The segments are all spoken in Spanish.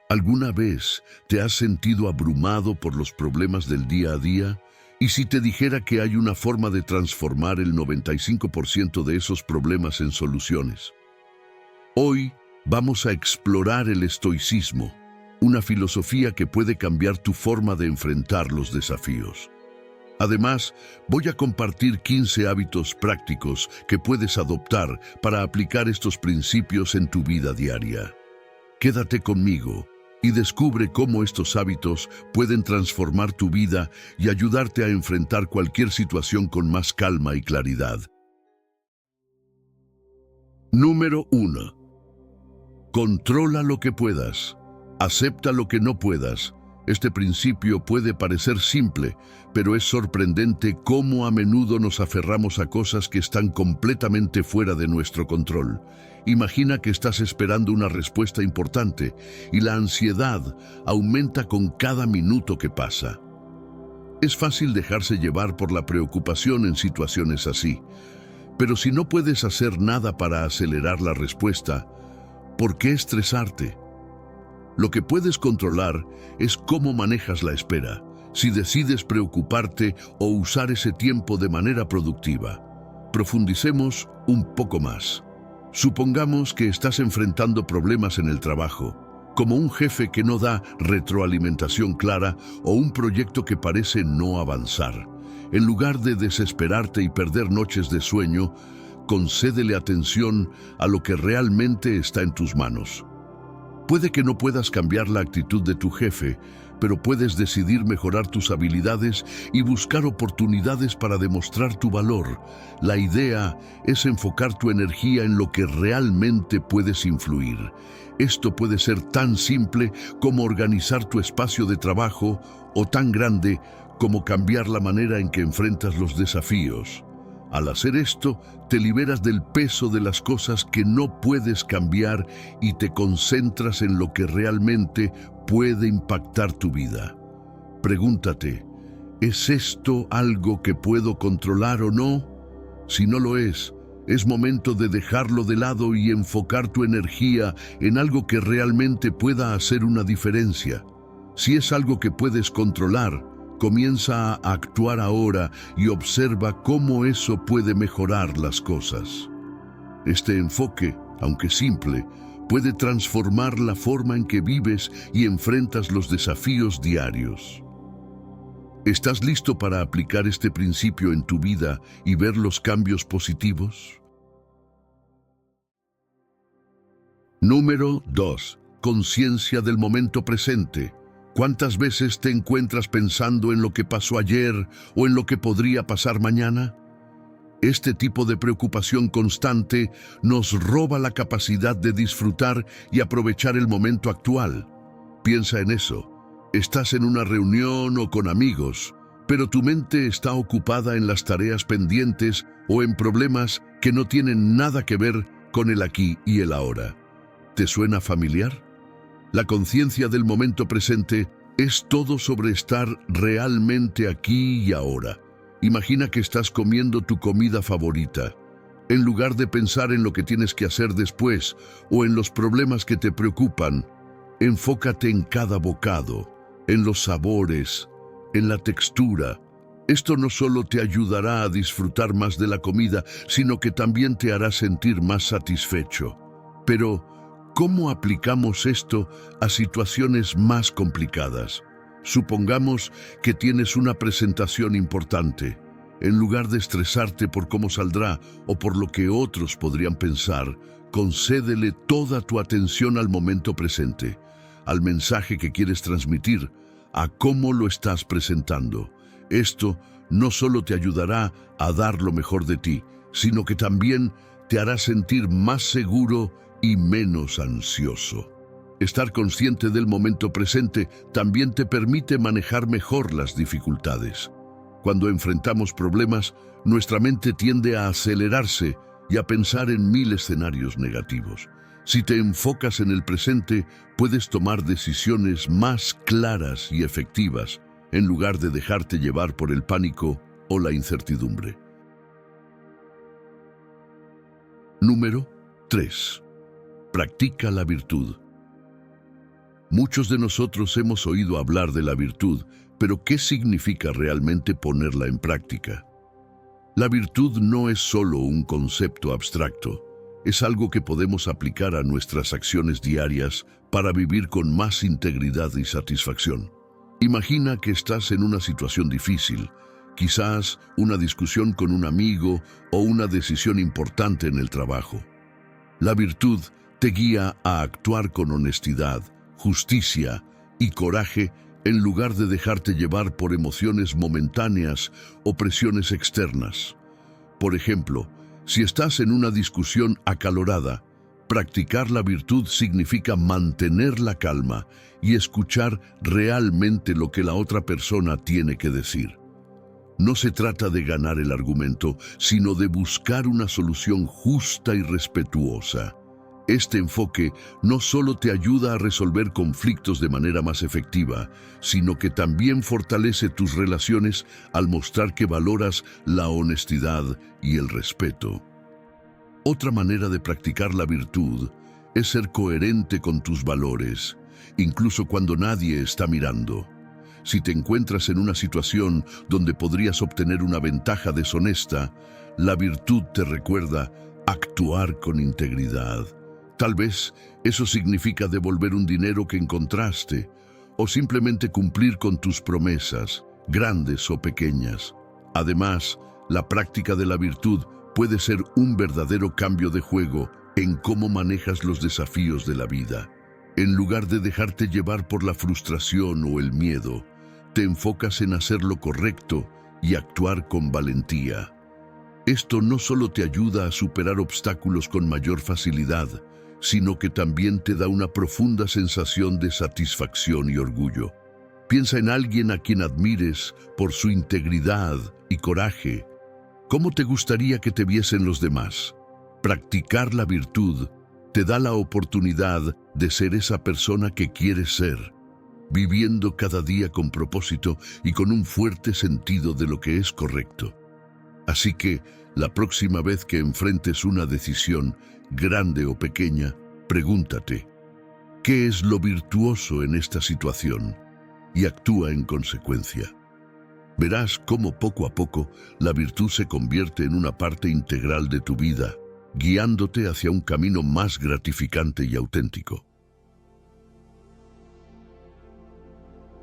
¿Alguna vez te has sentido abrumado por los problemas del día a día? ¿Y si te dijera que hay una forma de transformar el 95% de esos problemas en soluciones? Hoy vamos a explorar el estoicismo, una filosofía que puede cambiar tu forma de enfrentar los desafíos. Además, voy a compartir 15 hábitos prácticos que puedes adoptar para aplicar estos principios en tu vida diaria. Quédate conmigo y descubre cómo estos hábitos pueden transformar tu vida y ayudarte a enfrentar cualquier situación con más calma y claridad. Número 1. Controla lo que puedas. Acepta lo que no puedas. Este principio puede parecer simple, pero es sorprendente cómo a menudo nos aferramos a cosas que están completamente fuera de nuestro control. Imagina que estás esperando una respuesta importante y la ansiedad aumenta con cada minuto que pasa. Es fácil dejarse llevar por la preocupación en situaciones así, pero si no puedes hacer nada para acelerar la respuesta, ¿por qué estresarte? Lo que puedes controlar es cómo manejas la espera, si decides preocuparte o usar ese tiempo de manera productiva. Profundicemos un poco más. Supongamos que estás enfrentando problemas en el trabajo, como un jefe que no da retroalimentación clara o un proyecto que parece no avanzar. En lugar de desesperarte y perder noches de sueño, concédele atención a lo que realmente está en tus manos. Puede que no puedas cambiar la actitud de tu jefe, pero puedes decidir mejorar tus habilidades y buscar oportunidades para demostrar tu valor. La idea es enfocar tu energía en lo que realmente puedes influir. Esto puede ser tan simple como organizar tu espacio de trabajo o tan grande como cambiar la manera en que enfrentas los desafíos. Al hacer esto, te liberas del peso de las cosas que no puedes cambiar y te concentras en lo que realmente puede impactar tu vida. Pregúntate, ¿es esto algo que puedo controlar o no? Si no lo es momento de dejarlo de lado y enfocar tu energía en algo que realmente pueda hacer una diferencia. Si es algo que puedes controlar, comienza a actuar ahora y observa cómo eso puede mejorar las cosas. Este enfoque, aunque simple, puede transformar la forma en que vives y enfrentas los desafíos diarios. ¿Estás listo para aplicar este principio en tu vida y ver los cambios positivos? Número 2. Conciencia del momento presente. ¿Cuántas veces te encuentras pensando en lo que pasó ayer o en lo que podría pasar mañana? Este tipo de preocupación constante nos roba la capacidad de disfrutar y aprovechar el momento actual. Piensa en eso. Estás en una reunión o con amigos, pero tu mente está ocupada en las tareas pendientes o en problemas que no tienen nada que ver con el aquí y el ahora. ¿Te suena familiar? La conciencia del momento presente es todo sobre estar realmente aquí y ahora. Imagina que estás comiendo tu comida favorita. En lugar de pensar en lo que tienes que hacer después o en los problemas que te preocupan, enfócate en cada bocado, en los sabores, en la textura. Esto no solo te ayudará a disfrutar más de la comida, sino que también te hará sentir más satisfecho. Pero, ¿cómo aplicamos esto a situaciones más complicadas? Supongamos que tienes una presentación importante. En lugar de estresarte por cómo saldrá o por lo que otros podrían pensar, concédele toda tu atención al momento presente, al mensaje que quieres transmitir, a cómo lo estás presentando. Esto no solo te ayudará a dar lo mejor de ti, sino que también te hará sentir más seguro y menos ansioso. Estar consciente del momento presente también te permite manejar mejor las dificultades. Cuando enfrentamos problemas, nuestra mente tiende a acelerarse y a pensar en 1000 escenarios negativos. Si te enfocas en el presente, puedes tomar decisiones más claras y efectivas, en lugar de dejarte llevar por el pánico o la incertidumbre. Número 3. Practica la virtud. Muchos de nosotros hemos oído hablar de la virtud, pero ¿qué significa realmente ponerla en práctica? La virtud no es solo un concepto abstracto, es algo que podemos aplicar a nuestras acciones diarias para vivir con más integridad y satisfacción. Imagina que estás en una situación difícil, quizás una discusión con un amigo o una decisión importante en el trabajo. La virtud te guía a actuar con honestidad, justicia y coraje en lugar de dejarte llevar por emociones momentáneas o presiones externas. Por ejemplo, si estás en una discusión acalorada, practicar la virtud significa mantener la calma y escuchar realmente lo que la otra persona tiene que decir. No se trata de ganar el argumento, sino de buscar una solución justa y respetuosa. Este enfoque no solo te ayuda a resolver conflictos de manera más efectiva, sino que también fortalece tus relaciones al mostrar que valoras la honestidad y el respeto. Otra manera de practicar la virtud es ser coherente con tus valores, incluso cuando nadie está mirando. Si te encuentras en una situación donde podrías obtener una ventaja deshonesta, la virtud te recuerda actuar con integridad. Tal vez eso significa devolver un dinero que encontraste o simplemente cumplir con tus promesas, grandes o pequeñas. Además, la práctica de la virtud puede ser un verdadero cambio de juego en cómo manejas los desafíos de la vida. En lugar de dejarte llevar por la frustración o el miedo, te enfocas en hacer lo correcto y actuar con valentía. Esto no solo te ayuda a superar obstáculos con mayor facilidad, sino que también te da una profunda sensación de satisfacción y orgullo. Piensa en alguien a quien admires por su integridad y coraje. ¿Cómo te gustaría que te viesen los demás? Practicar la virtud te da la oportunidad de ser esa persona que quieres ser, viviendo cada día con propósito y con un fuerte sentido de lo que es correcto. Así que, la próxima vez que enfrentes una decisión, grande o pequeña, pregúntate, ¿qué es lo virtuoso en esta situación? Y actúa en consecuencia. Verás cómo poco a poco la virtud se convierte en una parte integral de tu vida, guiándote hacia un camino más gratificante y auténtico.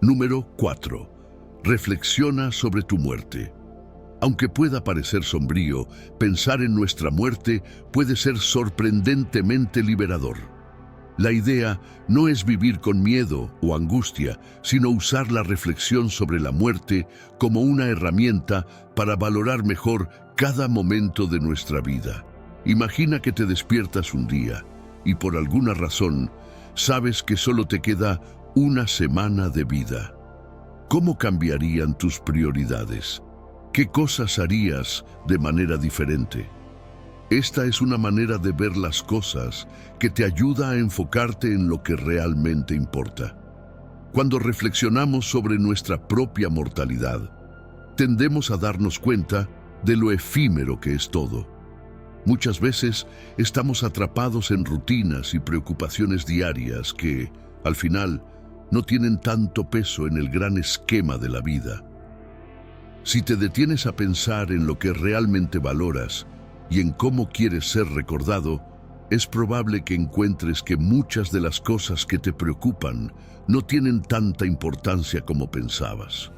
Número 4. Reflexiona sobre tu muerte. Aunque pueda parecer sombrío, pensar en nuestra muerte puede ser sorprendentemente liberador. La idea no es vivir con miedo o angustia, sino usar la reflexión sobre la muerte como una herramienta para valorar mejor cada momento de nuestra vida. Imagina que te despiertas un día y por alguna razón sabes que solo te queda una semana de vida. ¿Cómo cambiarían tus prioridades? ¿Qué cosas harías de manera diferente? Esta es una manera de ver las cosas que te ayuda a enfocarte en lo que realmente importa. Cuando reflexionamos sobre nuestra propia mortalidad, tendemos a darnos cuenta de lo efímero que es todo. Muchas veces estamos atrapados en rutinas y preocupaciones diarias que, al final, no tienen tanto peso en el gran esquema de la vida. Si te detienes a pensar en lo que realmente valoras y en cómo quieres ser recordado, es probable que encuentres que muchas de las cosas que te preocupan no tienen tanta importancia como pensabas.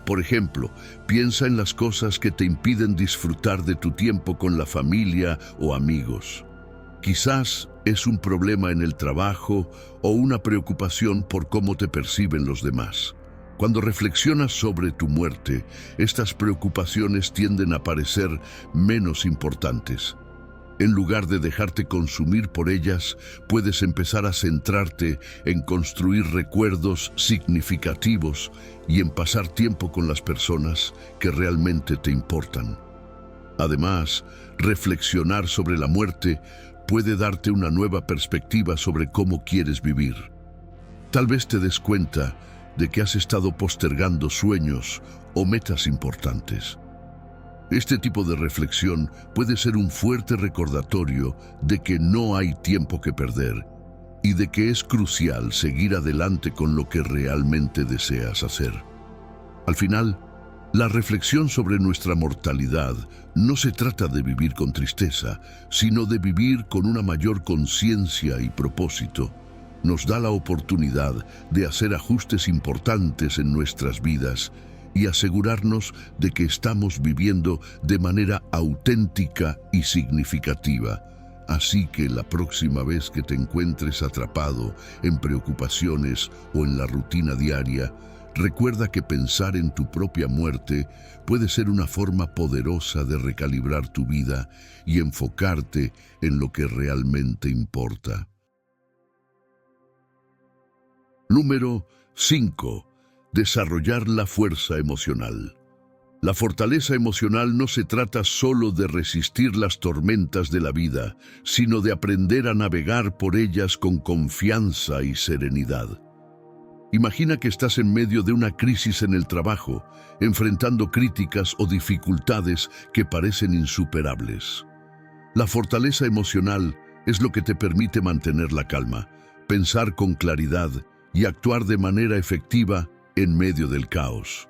Por ejemplo, piensa en las cosas que te impiden disfrutar de tu tiempo con la familia o amigos. Quizás es un problema en el trabajo o una preocupación por cómo te perciben los demás. Cuando reflexionas sobre tu muerte, estas preocupaciones tienden a parecer menos importantes. En lugar de dejarte consumir por ellas, puedes empezar a centrarte en construir recuerdos significativos y en pasar tiempo con las personas que realmente te importan. Además, reflexionar sobre la muerte puede darte una nueva perspectiva sobre cómo quieres vivir. Tal vez te des cuenta de que has estado postergando sueños o metas importantes. Este tipo de reflexión puede ser un fuerte recordatorio de que no hay tiempo que perder y de que es crucial seguir adelante con lo que realmente deseas hacer. Al final, la reflexión sobre nuestra mortalidad no se trata de vivir con tristeza, sino de vivir con una mayor conciencia y propósito. Nos da la oportunidad de hacer ajustes importantes en nuestras vidas y asegurarnos de que estamos viviendo de manera auténtica y significativa. Así que la próxima vez que te encuentres atrapado en preocupaciones o en la rutina diaria, recuerda que pensar en tu propia muerte puede ser una forma poderosa de recalibrar tu vida y enfocarte en lo que realmente importa. Número 5. Desarrollar la fuerza emocional. La fortaleza emocional no se trata solo de resistir las tormentas de la vida, sino de aprender a navegar por ellas con confianza y serenidad. Imagina que estás en medio de una crisis en el trabajo, enfrentando críticas o dificultades que parecen insuperables. La fortaleza emocional es lo que te permite mantener la calma, pensar con claridad y actuar de manera efectiva en medio del caos.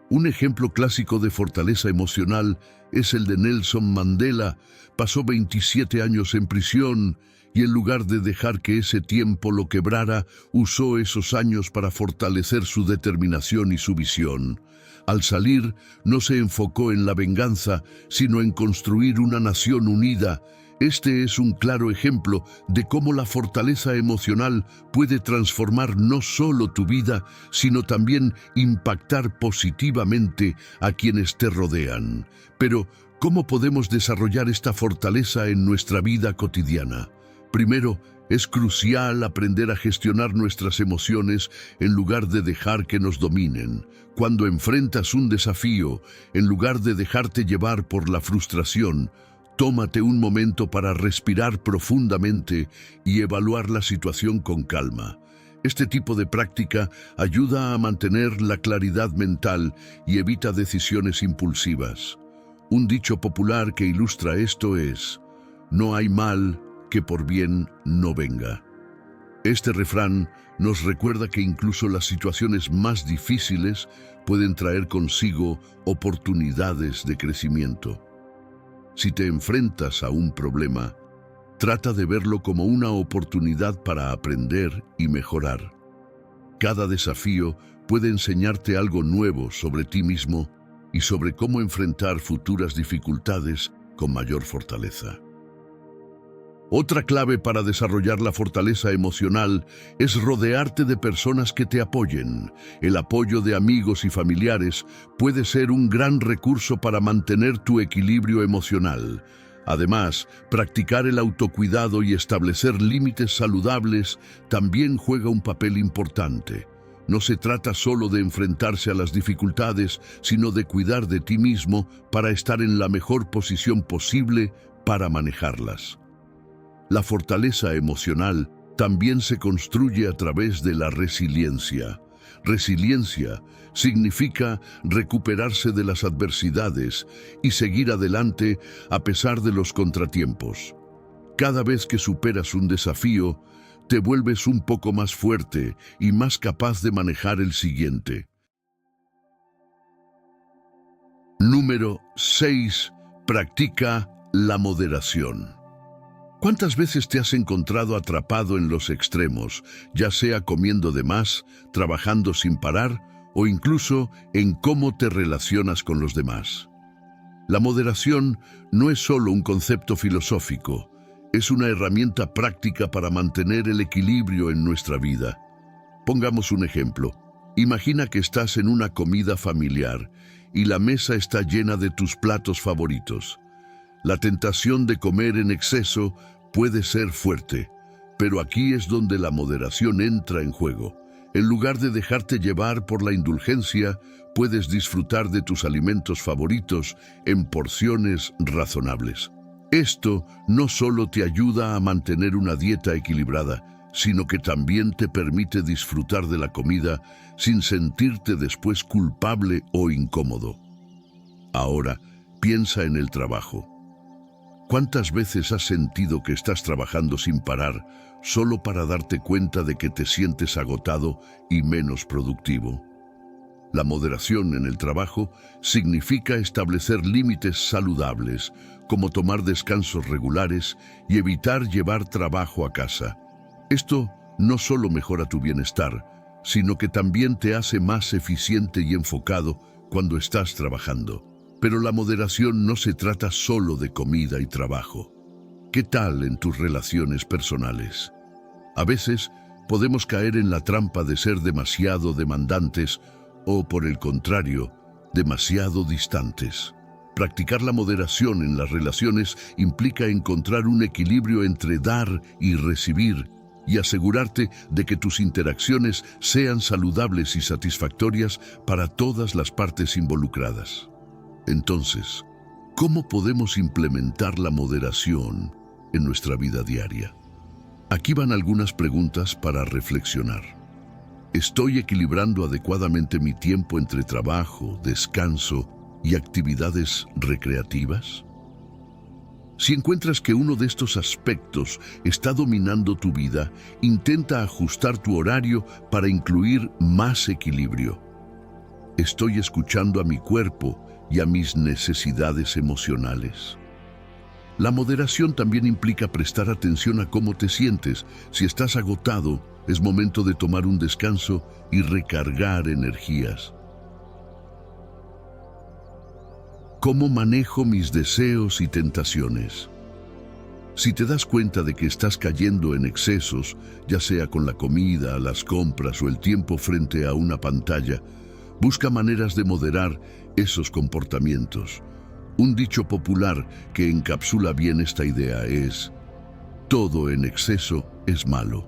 Un ejemplo clásico de fortaleza emocional es el de Nelson Mandela. Pasó 27 años en prisión y en lugar de dejar que ese tiempo lo quebrara, usó esos años para fortalecer su determinación y su visión. Al salir, no se enfocó en la venganza, sino en construir una nación unida. Este es un claro ejemplo de cómo la fortaleza emocional puede transformar no solo tu vida, sino también impactar positivamente a quienes te rodean. Pero, ¿cómo podemos desarrollar esta fortaleza en nuestra vida cotidiana? Primero, es crucial aprender a gestionar nuestras emociones en lugar de dejar que nos dominen. Cuando enfrentas un desafío, en lugar de dejarte llevar por la frustración, tómate un momento para respirar profundamente y evaluar la situación con calma. Este tipo de práctica ayuda a mantener la claridad mental y evita decisiones impulsivas. Un dicho popular que ilustra esto es: no hay mal que por bien no venga. Este refrán nos recuerda que incluso las situaciones más difíciles pueden traer consigo oportunidades de crecimiento. Si te enfrentas a un problema, trata de verlo como una oportunidad para aprender y mejorar. Cada desafío puede enseñarte algo nuevo sobre ti mismo y sobre cómo enfrentar futuras dificultades con mayor fortaleza. Otra clave para desarrollar la fortaleza emocional es rodearte de personas que te apoyen. El apoyo de amigos y familiares puede ser un gran recurso para mantener tu equilibrio emocional. Además, practicar el autocuidado y establecer límites saludables también juega un papel importante. No se trata solo de enfrentarse a las dificultades, sino de cuidar de ti mismo para estar en la mejor posición posible para manejarlas. La fortaleza emocional también se construye a través de la resiliencia. Resiliencia significa recuperarse de las adversidades y seguir adelante a pesar de los contratiempos. Cada vez que superas un desafío, te vuelves un poco más fuerte y más capaz de manejar el siguiente. Número 6. Practica la moderación. ¿Cuántas veces te has encontrado atrapado en los extremos, ya sea comiendo de más, trabajando sin parar o incluso en cómo te relacionas con los demás? La moderación no es solo un concepto filosófico, es una herramienta práctica para mantener el equilibrio en nuestra vida. Pongamos un ejemplo. Imagina que estás en una comida familiar y la mesa está llena de tus platos favoritos. La tentación de comer en exceso puede ser fuerte, pero aquí es donde la moderación entra en juego. En lugar de dejarte llevar por la indulgencia, puedes disfrutar de tus alimentos favoritos en porciones razonables. Esto no solo te ayuda a mantener una dieta equilibrada, sino que también te permite disfrutar de la comida sin sentirte después culpable o incómodo. Ahora, piensa en el trabajo. ¿Cuántas veces has sentido que estás trabajando sin parar solo para darte cuenta de que te sientes agotado y menos productivo? La moderación en el trabajo significa establecer límites saludables, como tomar descansos regulares y evitar llevar trabajo a casa. Esto no solo mejora tu bienestar, sino que también te hace más eficiente y enfocado cuando estás trabajando. Pero la moderación no se trata solo de comida y trabajo. ¿Qué tal en tus relaciones personales? A veces podemos caer en la trampa de ser demasiado demandantes o, por el contrario, demasiado distantes. Practicar la moderación en las relaciones implica encontrar un equilibrio entre dar y recibir y asegurarte de que tus interacciones sean saludables y satisfactorias para todas las partes involucradas. Entonces, ¿cómo podemos implementar la moderación en nuestra vida diaria? Aquí van algunas preguntas para reflexionar. ¿Estoy equilibrando adecuadamente mi tiempo entre trabajo, descanso y actividades recreativas? Si encuentras que uno de estos aspectos está dominando tu vida, intenta ajustar tu horario para incluir más equilibrio. ¿Estoy escuchando a mi cuerpo y a mis necesidades emocionales? La moderación también implica prestar atención a cómo te sientes. Si estás agotado, es momento de tomar un descanso y recargar energías. ¿Cómo manejo mis deseos y tentaciones? Si te das cuenta de que estás cayendo en excesos, ya sea con la comida, las compras o el tiempo frente a una pantalla, busca maneras de moderar esos comportamientos. Un dicho popular que encapsula bien esta idea es: todo en exceso es malo.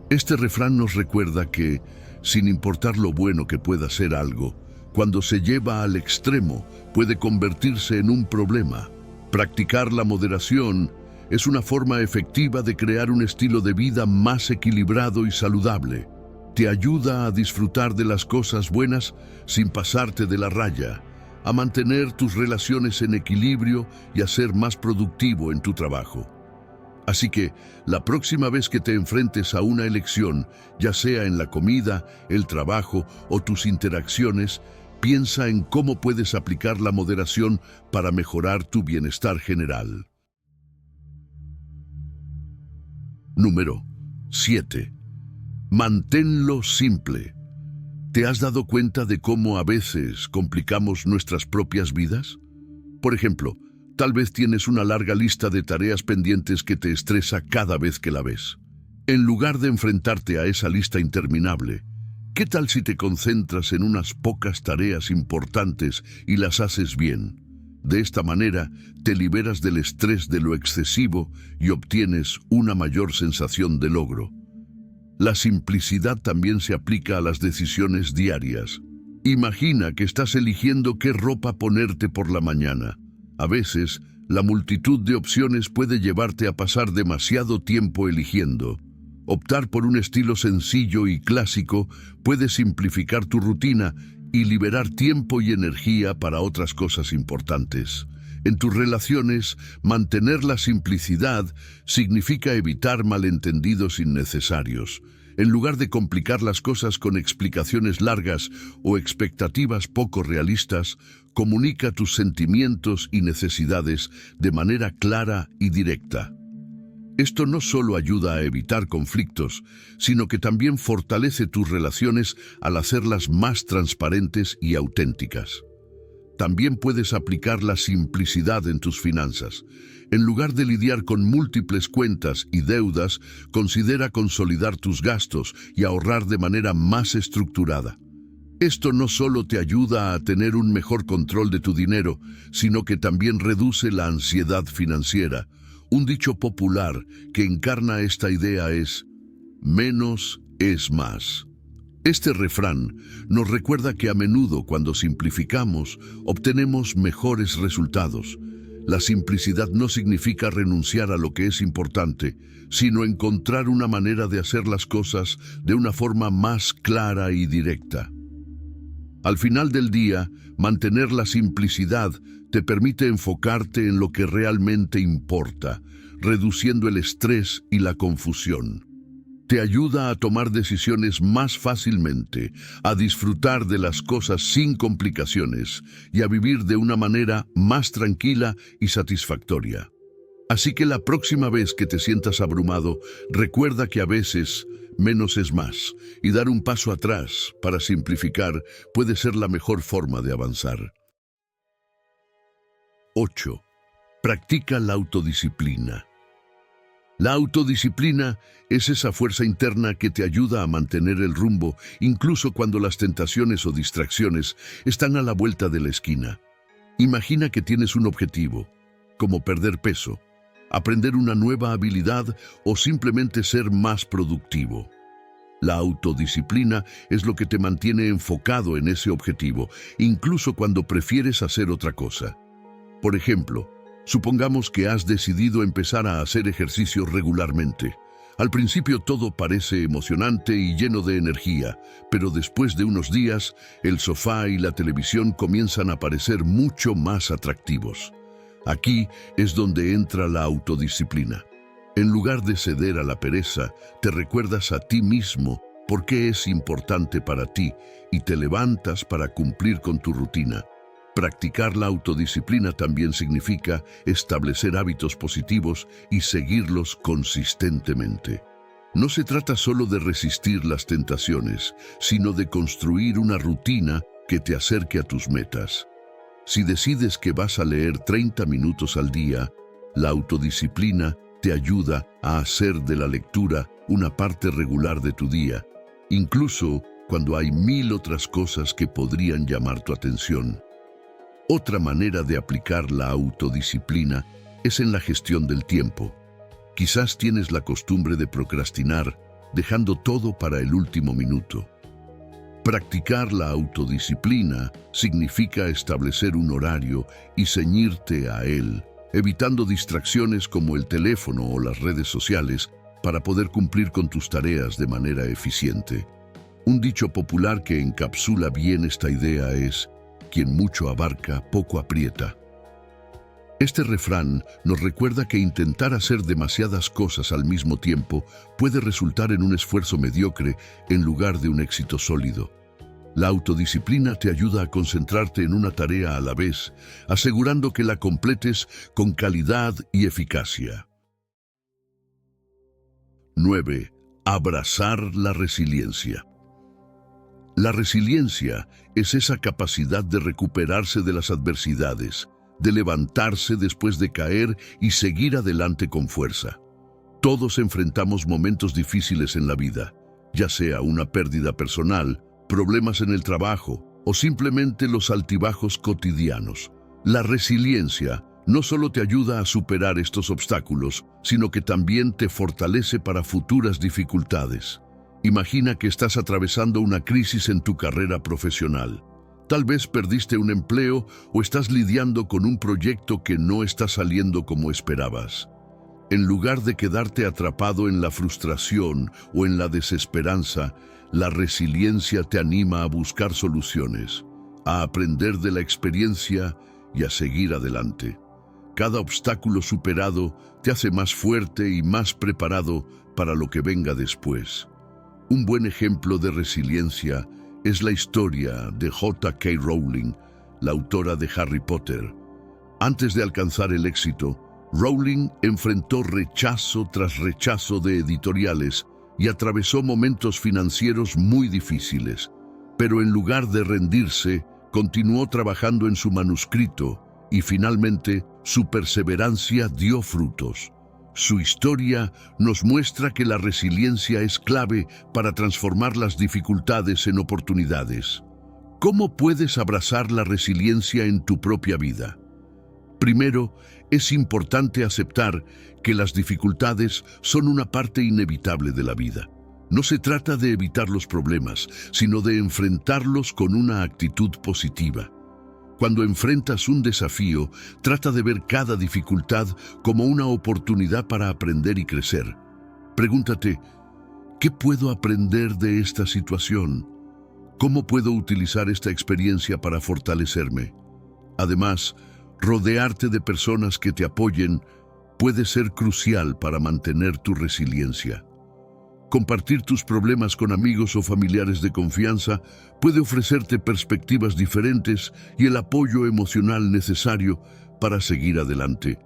Este refrán nos recuerda que, sin importar lo bueno que pueda ser algo, cuando se lleva al extremo, puede convertirse en un problema. Practicar la moderación es una forma efectiva de crear un estilo de vida más equilibrado y saludable. Te ayuda a disfrutar de las cosas buenas sin pasarte de la raya, a mantener tus relaciones en equilibrio y a ser más productivo en tu trabajo. Así que, la próxima vez que te enfrentes a una elección, ya sea en la comida, el trabajo o tus interacciones, piensa en cómo puedes aplicar la moderación para mejorar tu bienestar general. Número 7. Manténlo simple. ¿Te has dado cuenta de cómo a veces complicamos nuestras propias vidas? Por ejemplo, tal vez tienes una larga lista de tareas pendientes que te estresa cada vez que la ves. En lugar de enfrentarte a esa lista interminable, ¿qué tal si te concentras en unas pocas tareas importantes y las haces bien? De esta manera, te liberas del estrés de lo excesivo y obtienes una mayor sensación de logro. La simplicidad también se aplica a las decisiones diarias. Imagina que estás eligiendo qué ropa ponerte por la mañana. A veces, la multitud de opciones puede llevarte a pasar demasiado tiempo eligiendo. Optar por un estilo sencillo y clásico puede simplificar tu rutina y liberar tiempo y energía para otras cosas importantes. En tus relaciones, mantener la simplicidad significa evitar malentendidos innecesarios. En lugar de complicar las cosas con explicaciones largas o expectativas poco realistas, comunica tus sentimientos y necesidades de manera clara y directa. Esto no solo ayuda a evitar conflictos, sino que también fortalece tus relaciones al hacerlas más transparentes y auténticas. También puedes aplicar la simplicidad en tus finanzas. En lugar de lidiar con múltiples cuentas y deudas, considera consolidar tus gastos y ahorrar de manera más estructurada. Esto no solo te ayuda a tener un mejor control de tu dinero, sino que también reduce la ansiedad financiera. Un dicho popular que encarna esta idea es: menos es más. Este refrán nos recuerda que a menudo cuando simplificamos, obtenemos mejores resultados. La simplicidad no significa renunciar a lo que es importante, sino encontrar una manera de hacer las cosas de una forma más clara y directa. Al final del día, Mantener la simplicidad te permite enfocarte en lo que realmente importa, reduciendo el estrés y la confusión. Te ayuda a tomar decisiones más fácilmente, a disfrutar de las cosas sin complicaciones y a vivir de una manera más tranquila y satisfactoria. Así que la próxima vez que te sientas abrumado, recuerda que a veces menos es más, y dar un paso atrás para simplificar puede ser la mejor forma de avanzar. 8. Practica la autodisciplina. La autodisciplina es esa fuerza interna que te ayuda a mantener el rumbo, incluso cuando las tentaciones o distracciones están a la vuelta de la esquina. Imagina que tienes un objetivo, como perder peso, aprender una nueva habilidad o simplemente ser más productivo. La autodisciplina es lo que te mantiene enfocado en ese objetivo, incluso cuando prefieres hacer otra cosa. Por ejemplo, supongamos que has decidido empezar a hacer ejercicio regularmente. Al principio todo parece emocionante y lleno de energía, pero después de unos días, el sofá y la televisión comienzan a parecer mucho más atractivos. Aquí es donde entra la autodisciplina. En lugar de ceder a la pereza, te recuerdas a ti mismo por qué es importante para ti y te levantas para cumplir con tu rutina. Practicar la autodisciplina también significa establecer hábitos positivos y seguirlos consistentemente. No se trata solo de resistir las tentaciones, sino de construir una rutina que te acerque a tus metas. Si decides que vas a leer 30 minutos al día, la autodisciplina te ayuda a hacer de la lectura una parte regular de tu día, incluso cuando hay 1000 otras cosas que podrían llamar tu atención. Otra manera de aplicar la autodisciplina es en la gestión del tiempo. Quizás tienes la costumbre de procrastinar, dejando todo para el último minuto. Practicar la autodisciplina significa establecer un horario y ceñirte a él, evitando distracciones como el teléfono o las redes sociales para poder cumplir con tus tareas de manera eficiente. Un dicho popular que encapsula bien esta idea es: quien mucho abarca, poco aprieta. Este refrán nos recuerda que intentar hacer demasiadas cosas al mismo tiempo puede resultar en un esfuerzo mediocre en lugar de un éxito sólido. La autodisciplina te ayuda a concentrarte en una tarea a la vez, asegurando que la completes con calidad y eficacia. 9. Abrazar la resiliencia. La resiliencia es esa capacidad de recuperarse de las adversidades, de levantarse después de caer y seguir adelante con fuerza. Todos enfrentamos momentos difíciles en la vida, ya sea una pérdida personal, problemas en el trabajo o simplemente los altibajos cotidianos. La resiliencia no solo te ayuda a superar estos obstáculos, sino que también te fortalece para futuras dificultades. Imagina que estás atravesando una crisis en tu carrera profesional. Tal vez perdiste un empleo o estás lidiando con un proyecto que no está saliendo como esperabas. En lugar de quedarte atrapado en la frustración o en la desesperanza, la resiliencia te anima a buscar soluciones, a aprender de la experiencia y a seguir adelante. Cada obstáculo superado te hace más fuerte y más preparado para lo que venga después. Un buen ejemplo de resiliencia es la historia de J.K. Rowling, la autora de Harry Potter. Antes de alcanzar el éxito, Rowling enfrentó rechazo tras rechazo de editoriales y atravesó momentos financieros muy difíciles. Pero en lugar de rendirse, continuó trabajando en su manuscrito y finalmente su perseverancia dio frutos. Su historia nos muestra que la resiliencia es clave para transformar las dificultades en oportunidades. ¿Cómo puedes abrazar la resiliencia en tu propia vida? Primero, es importante aceptar que las dificultades son una parte inevitable de la vida. No se trata de evitar los problemas, sino de enfrentarlos con una actitud positiva. Cuando enfrentas un desafío, trata de ver cada dificultad como una oportunidad para aprender y crecer. Pregúntate, ¿qué puedo aprender de esta situación? ¿Cómo puedo utilizar esta experiencia para fortalecerme? Además, rodearte de personas que te apoyen puede ser crucial para mantener tu resiliencia. Compartir tus problemas con amigos o familiares de confianza puede ofrecerte perspectivas diferentes y el apoyo emocional necesario para seguir adelante.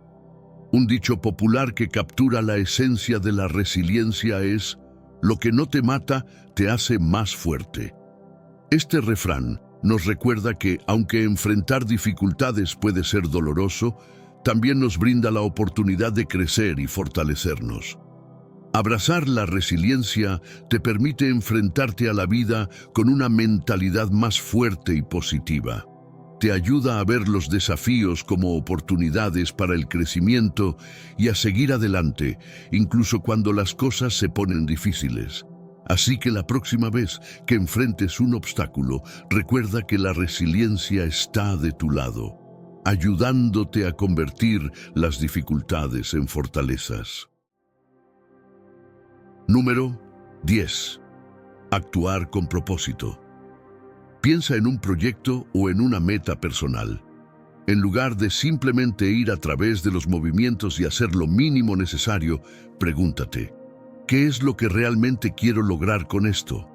Un dicho popular que captura la esencia de la resiliencia es: lo que no te mata te hace más fuerte. Este refrán nos recuerda que, aunque enfrentar dificultades puede ser doloroso, también nos brinda la oportunidad de crecer y fortalecernos. Abrazar la resiliencia te permite enfrentarte a la vida con una mentalidad más fuerte y positiva. Te ayuda a ver los desafíos como oportunidades para el crecimiento y a seguir adelante, incluso cuando las cosas se ponen difíciles. Así que la próxima vez que enfrentes un obstáculo, recuerda que la resiliencia está de tu lado, ayudándote a convertir las dificultades en fortalezas. Número 10. Actuar con propósito. Piensa en un proyecto o en una meta personal. En lugar de simplemente ir a través de los movimientos y hacer lo mínimo necesario, pregúntate: ¿qué es lo que realmente quiero lograr con esto?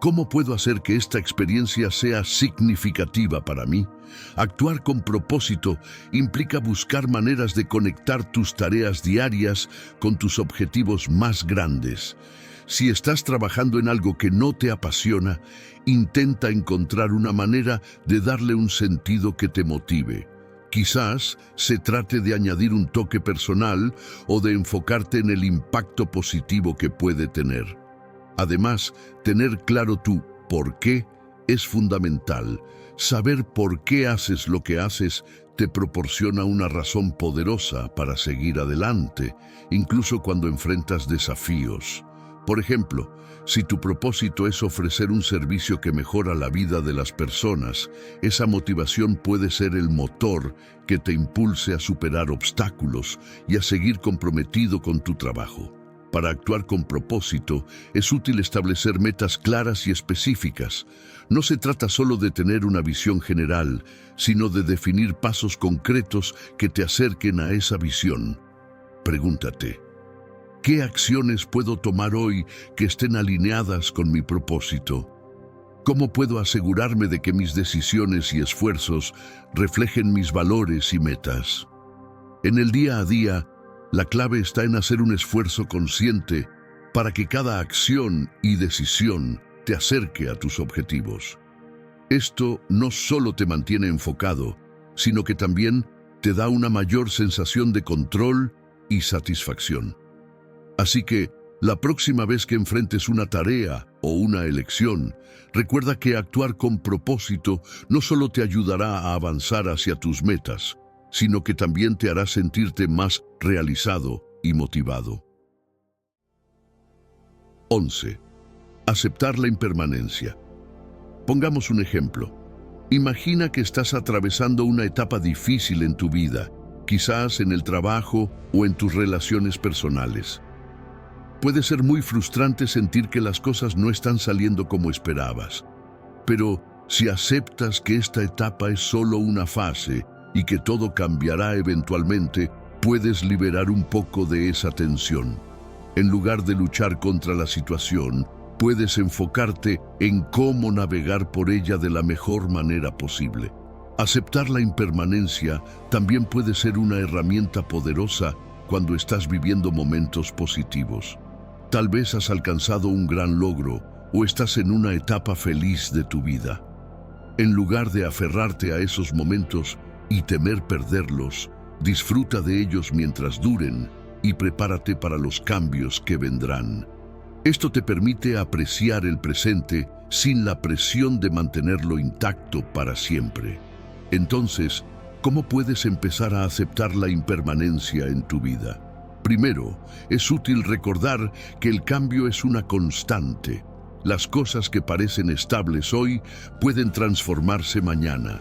¿Cómo puedo hacer que esta experiencia sea significativa para mí? Actuar con propósito implica buscar maneras de conectar tus tareas diarias con tus objetivos más grandes. Si estás trabajando en algo que no te apasiona, intenta encontrar una manera de darle un sentido que te motive. Quizás se trate de añadir un toque personal o de enfocarte en el impacto positivo que puede tener. Además, tener claro tu por qué es fundamental. Saber por qué haces lo que haces te proporciona una razón poderosa para seguir adelante, incluso cuando enfrentas desafíos. Por ejemplo, si tu propósito es ofrecer un servicio que mejora la vida de las personas, esa motivación puede ser el motor que te impulse a superar obstáculos y a seguir comprometido con tu trabajo. Para actuar con propósito, es útil establecer metas claras y específicas. No se trata solo de tener una visión general, sino de definir pasos concretos que te acerquen a esa visión. Pregúntate: ¿qué acciones puedo tomar hoy que estén alineadas con mi propósito? ¿Cómo puedo asegurarme de que mis decisiones y esfuerzos reflejen mis valores y metas? En el día a día, la clave está en hacer un esfuerzo consciente para que cada acción y decisión te acerque a tus objetivos. Esto no solo te mantiene enfocado, sino que también te da una mayor sensación de control y satisfacción. Así que, la próxima vez que enfrentes una tarea o una elección, recuerda que actuar con propósito no solo te ayudará a avanzar hacia tus metas, sino que también te hará sentirte más realizado y motivado. 11. Aceptar la impermanencia. Pongamos un ejemplo. Imagina que estás atravesando una etapa difícil en tu vida, quizás en el trabajo o en tus relaciones personales. Puede ser muy frustrante sentir que las cosas no están saliendo como esperabas. Pero si aceptas que esta etapa es solo una fase y que todo cambiará eventualmente, puedes liberar un poco de esa tensión. En lugar de luchar contra la situación, puedes enfocarte en cómo navegar por ella de la mejor manera posible. Aceptar la impermanencia también puede ser una herramienta poderosa cuando estás viviendo momentos positivos. Tal vez has alcanzado un gran logro o estás en una etapa feliz de tu vida. En lugar de aferrarte a esos momentos y temer perderlos, disfruta de ellos mientras duren y prepárate para los cambios que vendrán. Esto te permite apreciar el presente sin la presión de mantenerlo intacto para siempre. Entonces, ¿cómo puedes empezar a aceptar la impermanencia en tu vida? Primero, es útil recordar que el cambio es una constante. Las cosas que parecen estables hoy pueden transformarse mañana.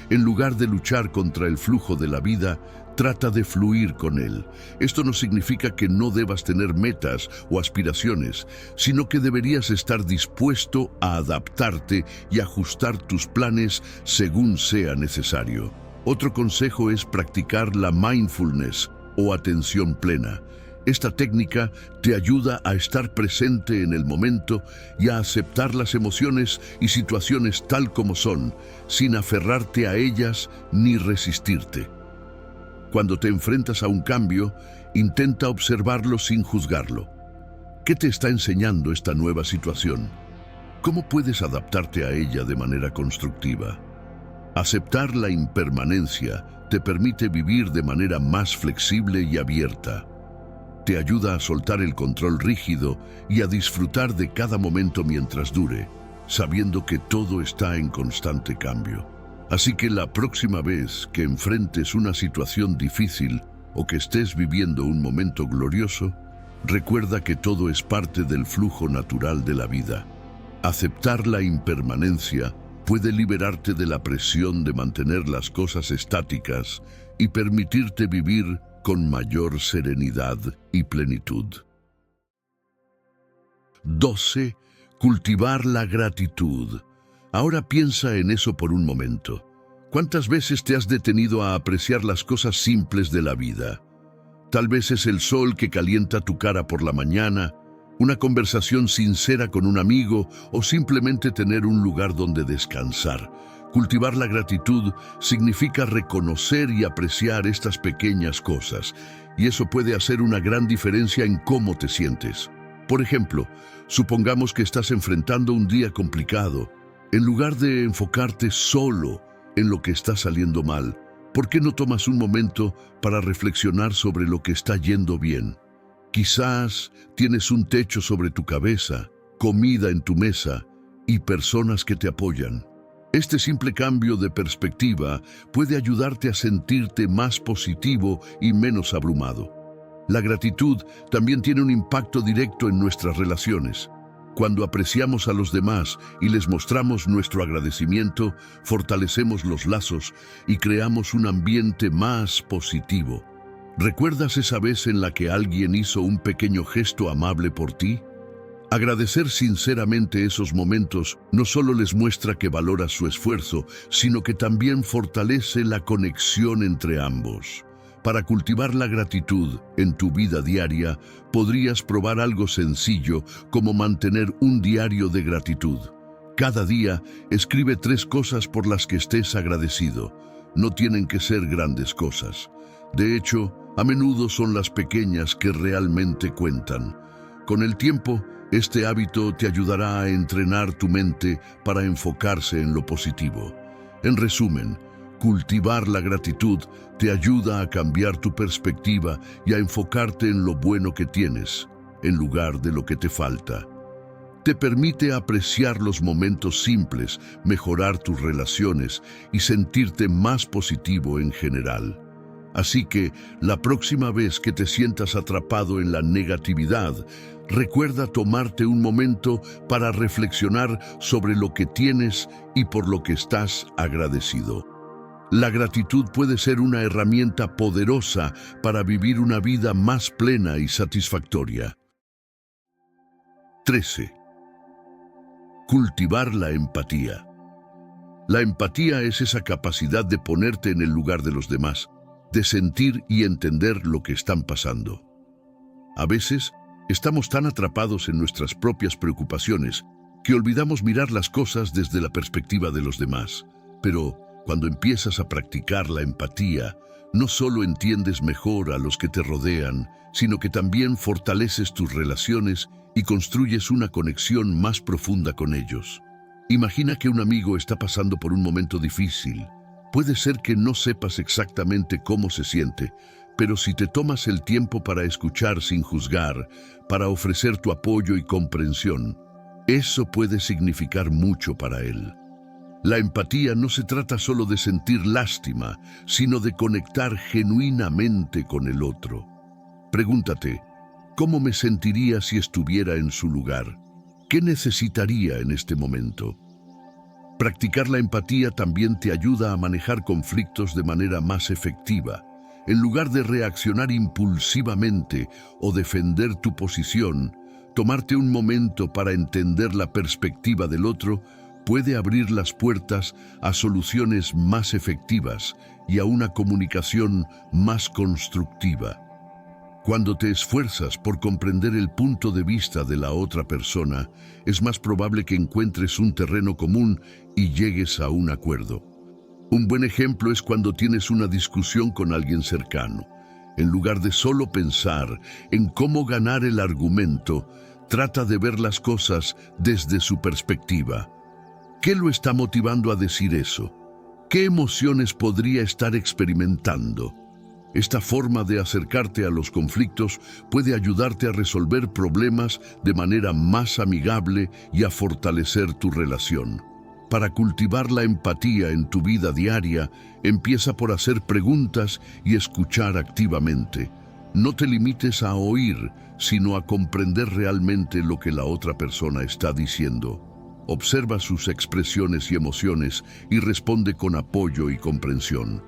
En lugar de luchar contra el flujo de la vida, Trata de fluir con él. Esto no significa que no debas tener metas o aspiraciones, sino que deberías estar dispuesto a adaptarte y ajustar tus planes según sea necesario. Otro consejo es practicar la mindfulness o atención plena. Esta técnica te ayuda a estar presente en el momento y a aceptar las emociones y situaciones tal como son, sin aferrarte a ellas ni resistirte. Cuando te enfrentas a un cambio, intenta observarlo sin juzgarlo. ¿Qué te está enseñando esta nueva situación? ¿Cómo puedes adaptarte a ella de manera constructiva? Aceptar la impermanencia te permite vivir de manera más flexible y abierta. Te ayuda a soltar el control rígido y a disfrutar de cada momento mientras dure, sabiendo que todo está en constante cambio. Así que la próxima vez que enfrentes una situación difícil o que estés viviendo un momento glorioso, recuerda que todo es parte del flujo natural de la vida. Aceptar la impermanencia puede liberarte de la presión de mantener las cosas estáticas y permitirte vivir con mayor serenidad y plenitud. 12. Cultivar la gratitud. Ahora piensa en eso por un momento. ¿Cuántas veces te has detenido a apreciar las cosas simples de la vida? Tal vez es el sol que calienta tu cara por la mañana, una conversación sincera con un amigo o simplemente tener un lugar donde descansar. Cultivar la gratitud significa reconocer y apreciar estas pequeñas cosas, y eso puede hacer una gran diferencia en cómo te sientes. Por ejemplo, supongamos que estás enfrentando un día complicado. En lugar de enfocarte solo en lo que está saliendo mal, ¿por qué no tomas un momento para reflexionar sobre lo que está yendo bien? Quizás tienes un techo sobre tu cabeza, comida en tu mesa y personas que te apoyan. Este simple cambio de perspectiva puede ayudarte a sentirte más positivo y menos abrumado. La gratitud también tiene un impacto directo en nuestras relaciones. Cuando apreciamos a los demás y les mostramos nuestro agradecimiento, fortalecemos los lazos y creamos un ambiente más positivo. ¿Recuerdas esa vez en la que alguien hizo un pequeño gesto amable por ti? Agradecer sinceramente esos momentos no solo les muestra que valoras su esfuerzo, sino que también fortalece la conexión entre ambos. Para cultivar la gratitud en tu vida diaria, podrías probar algo sencillo como mantener un diario de gratitud. Cada día, escribe 3 cosas por las que estés agradecido. No tienen que ser grandes cosas. De hecho, a menudo son las pequeñas que realmente cuentan. Con el tiempo, este hábito te ayudará a entrenar tu mente para enfocarse en lo positivo. En resumen, cultivar la gratitud te ayuda a cambiar tu perspectiva y a enfocarte en lo bueno que tienes, en lugar de lo que te falta. Te permite apreciar los momentos simples, mejorar tus relaciones y sentirte más positivo en general. Así que, la próxima vez que te sientas atrapado en la negatividad, recuerda tomarte un momento para reflexionar sobre lo que tienes y por lo que estás agradecido. La gratitud puede ser una herramienta poderosa para vivir una vida más plena y satisfactoria. 13. Cultivar la empatía. La empatía es esa capacidad de ponerte en el lugar de los demás, de sentir y entender lo que están pasando. A veces, estamos tan atrapados en nuestras propias preocupaciones que olvidamos mirar las cosas desde la perspectiva de los demás. Pero cuando empiezas a practicar la empatía, no solo entiendes mejor a los que te rodean, sino que también fortaleces tus relaciones y construyes una conexión más profunda con ellos. Imagina que un amigo está pasando por un momento difícil. Puede ser que no sepas exactamente cómo se siente, pero si te tomas el tiempo para escuchar sin juzgar, para ofrecer tu apoyo y comprensión, eso puede significar mucho para él. La empatía no se trata solo de sentir lástima, sino de conectar genuinamente con el otro. Pregúntate, ¿cómo me sentiría si estuviera en su lugar? ¿Qué necesitaría en este momento? Practicar la empatía también te ayuda a manejar conflictos de manera más efectiva. En lugar de reaccionar impulsivamente o defender tu posición, tomarte un momento para entender la perspectiva del otro puede abrir las puertas a soluciones más efectivas y a una comunicación más constructiva. Cuando te esfuerzas por comprender el punto de vista de la otra persona, es más probable que encuentres un terreno común y llegues a un acuerdo. Un buen ejemplo es cuando tienes una discusión con alguien cercano. En lugar de solo pensar en cómo ganar el argumento, trata de ver las cosas desde su perspectiva. ¿Qué lo está motivando a decir eso? ¿Qué emociones podría estar experimentando? Esta forma de acercarte a los conflictos puede ayudarte a resolver problemas de manera más amigable y a fortalecer tu relación. Para cultivar la empatía en tu vida diaria, empieza por hacer preguntas y escuchar activamente. No te limites a oír, sino a comprender realmente lo que la otra persona está diciendo. Observa sus expresiones y emociones y responde con apoyo y comprensión.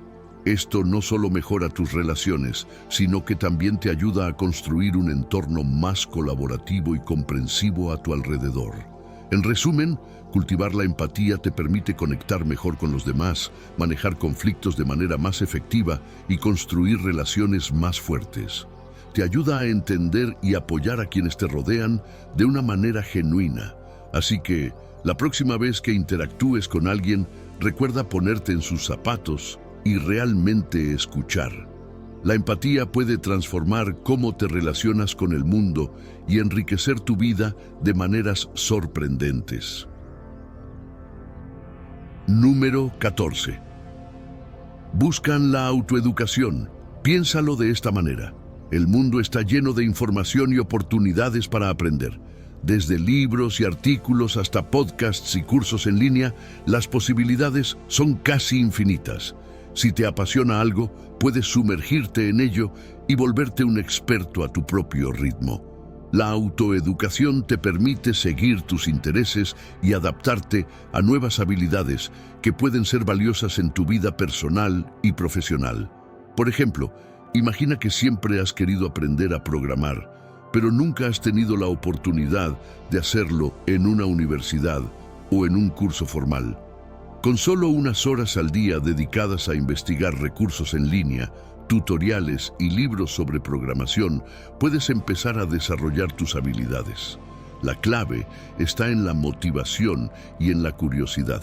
Esto no solo mejora tus relaciones, sino que también te ayuda a construir un entorno más colaborativo y comprensivo a tu alrededor. En resumen, cultivar la empatía te permite conectar mejor con los demás, manejar conflictos de manera más efectiva y construir relaciones más fuertes. Te ayuda a entender y apoyar a quienes te rodean de una manera genuina. Así que, la próxima vez que interactúes con alguien, recuerda ponerte en sus zapatos y realmente escuchar. La empatía puede transformar cómo te relacionas con el mundo y enriquecer tu vida de maneras sorprendentes. Número 14. Buscan la autoeducación. Piénsalo de esta manera. El mundo está lleno de información y oportunidades para aprender. Desde libros y artículos hasta podcasts y cursos en línea, las posibilidades son casi infinitas. Si te apasiona algo, puedes sumergirte en ello y volverte un experto a tu propio ritmo. La autoeducación te permite seguir tus intereses y adaptarte a nuevas habilidades que pueden ser valiosas en tu vida personal y profesional. Por ejemplo, imagina que siempre has querido aprender a programar, pero nunca has tenido la oportunidad de hacerlo en una universidad o en un curso formal. Con solo unas horas al día dedicadas a investigar recursos en línea, tutoriales y libros sobre programación, puedes empezar a desarrollar tus habilidades. La clave está en la motivación y en la curiosidad.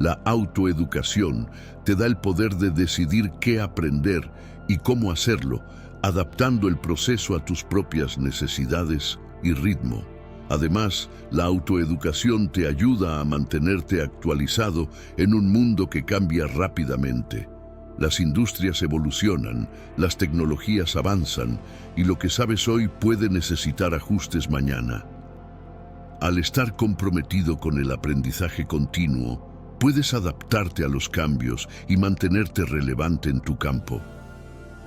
La autoeducación te da el poder de decidir qué aprender y cómo hacerlo, adaptando el proceso a tus propias necesidades y ritmo. Además, la autoeducación te ayuda a mantenerte actualizado en un mundo que cambia rápidamente. Las industrias evolucionan, las tecnologías avanzan y lo que sabes hoy puede necesitar ajustes mañana. Al estar comprometido con el aprendizaje continuo, puedes adaptarte a los cambios y mantenerte relevante en tu campo.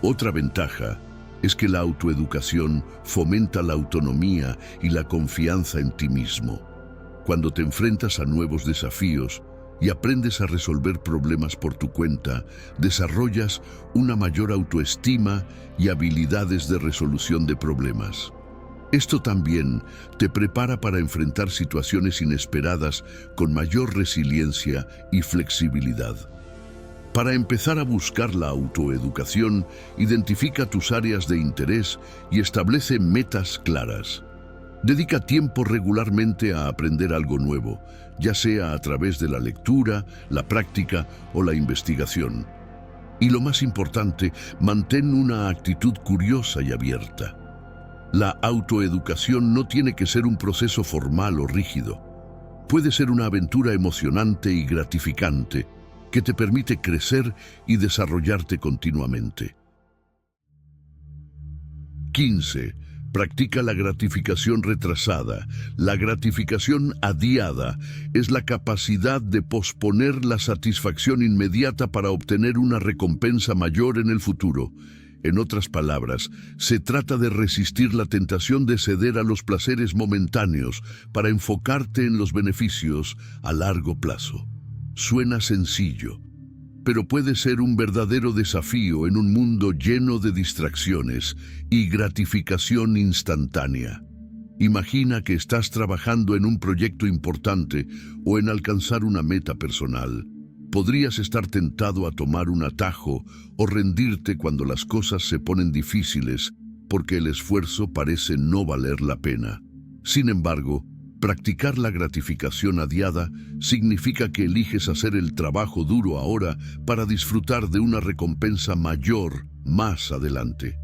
Otra ventaja es que la autoeducación fomenta la autonomía y la confianza en ti mismo. Cuando te enfrentas a nuevos desafíos y aprendes a resolver problemas por tu cuenta, desarrollas una mayor autoestima y habilidades de resolución de problemas. Esto también te prepara para enfrentar situaciones inesperadas con mayor resiliencia y flexibilidad. Para empezar a buscar la autoeducación, identifica tus áreas de interés y establece metas claras. Dedica tiempo regularmente a aprender algo nuevo, ya sea a través de la lectura, la práctica o la investigación. Y lo más importante, mantén una actitud curiosa y abierta. La autoeducación no tiene que ser un proceso formal o rígido. Puede ser una aventura emocionante y gratificante, que te permite crecer y desarrollarte continuamente. 15. Practica la gratificación retrasada. La gratificación adiada es la capacidad de posponer la satisfacción inmediata para obtener una recompensa mayor en el futuro. En otras palabras, se trata de resistir la tentación de ceder a los placeres momentáneos para enfocarte en los beneficios a largo plazo. Suena sencillo, pero puede ser un verdadero desafío en un mundo lleno de distracciones y gratificación instantánea. Imagina que estás trabajando en un proyecto importante o en alcanzar una meta personal. Podrías estar tentado a tomar un atajo o rendirte cuando las cosas se ponen difíciles porque el esfuerzo parece no valer la pena. Sin embargo, practicar la gratificación adiada significa que eliges hacer el trabajo duro ahora para disfrutar de una recompensa mayor más adelante.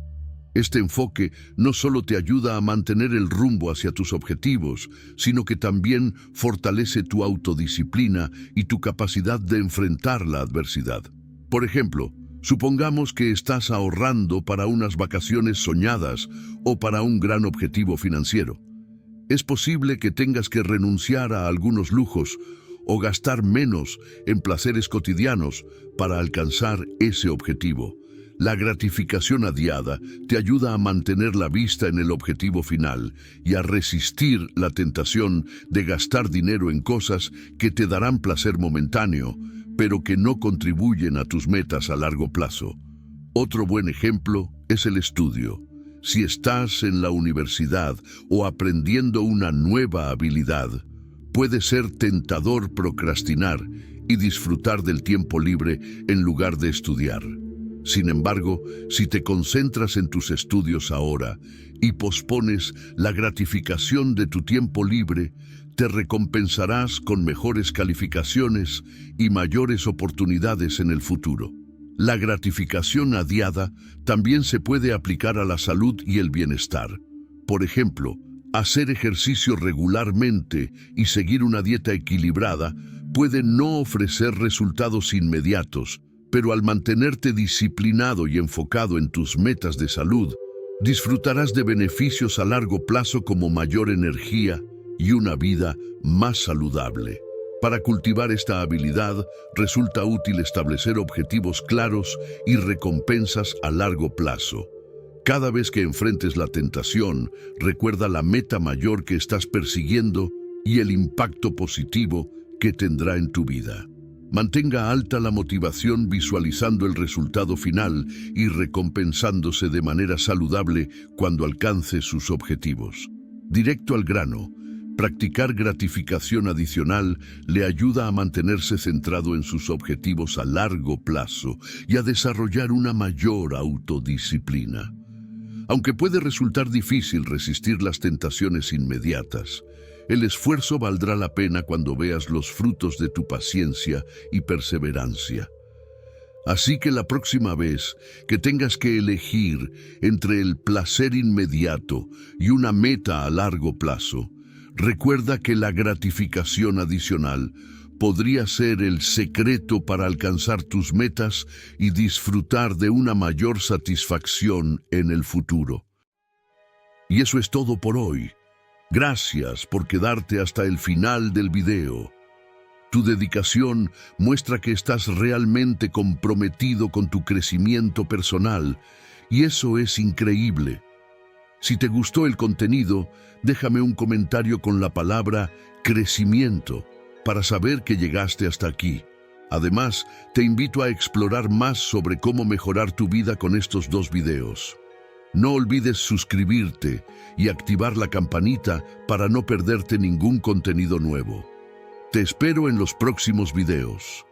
Este enfoque no solo te ayuda a mantener el rumbo hacia tus objetivos, sino que también fortalece tu autodisciplina y tu capacidad de enfrentar la adversidad. Por ejemplo, supongamos que estás ahorrando para unas vacaciones soñadas o para un gran objetivo financiero. Es posible que tengas que renunciar a algunos lujos o gastar menos en placeres cotidianos para alcanzar ese objetivo. La gratificación adiada te ayuda a mantener la vista en el objetivo final y a resistir la tentación de gastar dinero en cosas que te darán placer momentáneo, pero que no contribuyen a tus metas a largo plazo. Otro buen ejemplo es el estudio. Si estás en la universidad o aprendiendo una nueva habilidad, puede ser tentador procrastinar y disfrutar del tiempo libre en lugar de estudiar. Sin embargo, si te concentras en tus estudios ahora y pospones la gratificación de tu tiempo libre, te recompensarás con mejores calificaciones y mayores oportunidades en el futuro. La gratificación adiada también se puede aplicar a la salud y el bienestar. Por ejemplo, hacer ejercicio regularmente y seguir una dieta equilibrada puede no ofrecer resultados inmediatos, pero al mantenerte disciplinado y enfocado en tus metas de salud, disfrutarás de beneficios a largo plazo como mayor energía y una vida más saludable. Para cultivar esta habilidad, resulta útil establecer objetivos claros y recompensas a largo plazo. Cada vez que enfrentes la tentación, recuerda la meta mayor que estás persiguiendo y el impacto positivo que tendrá en tu vida. Mantenga alta la motivación visualizando el resultado final y recompensándose de manera saludable cuando alcance sus objetivos. Directo al grano, practicar gratificación adicional le ayuda a mantenerse centrado en sus objetivos a largo plazo y a desarrollar una mayor autodisciplina. Aunque puede resultar difícil resistir las tentaciones inmediatas, el esfuerzo valdrá la pena cuando veas los frutos de tu paciencia y perseverancia. Así que la próxima vez que tengas que elegir entre el placer inmediato y una meta a largo plazo, recuerda que la gratificación adicional podría ser el secreto para alcanzar tus metas y disfrutar de una mayor satisfacción en el futuro. Y eso es todo por hoy. Gracias por quedarte hasta el final del video. Tu dedicación muestra que estás realmente comprometido con tu crecimiento personal, y eso es increíble. Si te gustó el contenido, déjame un comentario con la palabra crecimiento para saber que llegaste hasta aquí. Además, te invito a explorar más sobre cómo mejorar tu vida con estos 2 videos. No olvides suscribirte y activar la campanita para no perderte ningún contenido nuevo. Te espero en los próximos videos.